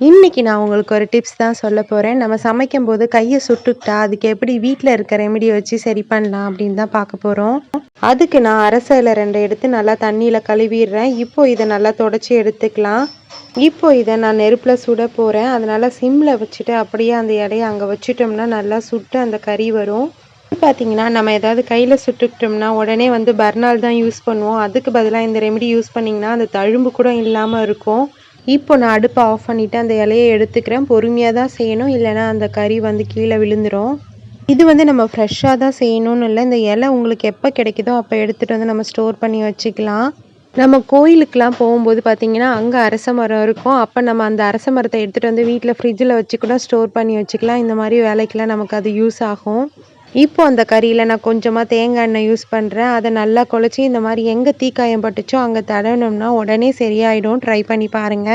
இன்னைக்கு நான் உங்களுக்கு ஒரு டிப்ஸ் தான் சொல்ல போறேன். நம்ம சமைக்கும்போது கைய சுட்டுக்கிட்டா, அதுக்கு எப்படி வீட்ல இருக்க ரெமெடிய வச்சு சரி பண்ணலாம் அப்படின்னு தான் பார்க்க போறோம். அதுக்கு நான் அரச இல 2 எடுத்து நல்லா தண்ணீல கழுவிடுறேன். இப்போ இத நல்லா தொடச்சு எடுத்துக்கலாம். இப்போ இத நான் நெருப்புல சுட போறேன். அதனால சிம்ல வச்சுட்டு அப்படியே அந்த இலைய அங்க வச்சுட்டோம்னா நல்லா சுட்டு அந்த கறி வரும். பார்த்தீங்கன்னா, நம்ம ஏதாவது கையில சுட்டுக்கிட்டோம்னா, உடனே வந்து பர்னால் தான் யூஸ் பண்ணுவோம். அதுக்கு பதிலா இந்த ரெமெடி யூஸ் பண்ணீங்கன்னா, அந்த தழும்பு கூட இல்லாம இருக்கும். இப்போ நான் அடுப்ப ஆஃப் பண்ணிட்டு அந்த இலைய எடுத்துக்கிறேன். பொறுமையா தான் செய்யணும். இல்லன்னா அந்த கறி வந்து கீழ விழுந்துரும். இது வந்து நம்ம ஃப்ரெஷ்ஷா தான் செய்யணும்னு இல்ல. இந்த இலை உங்களுக்கு எப்ப கிடைக்குதோ அப்ப எடுத்துட்டு வந்து நம்ம ஸ்டோர் பண்ணி வச்சுக்கலாம். நம்ம கோயிலுக்குலாம் போகும்போது பார்த்தீங்கன்னா, அங்க அரச மரம் இருக்கும். அப்ப நம்ம அந்த அரச மரத்த எடுத்துட்டு வந்து வீட்ல ஃப்ரிட்ஜ்ல வச்சு கூட ஸ்டோர் பண்ணி வச்சுக்கலாம். இந்த மாரி வேலைக்கெல்லாம் நமக்கு அது யூஸ் ஆகும். இப்போ அந்த கறியில நான் கொஞ்சமா தேங்காய் எண்ணெய் யூஸ் பண்றேன். அத நல்லா குழச்சு இந்த மாரி எங்க தீக்காயம் பட்டுச்சோ அங்க தடவுனோம்னா உடனே சரியாயிடும். ட்ரை பண்ணி பாருங்க.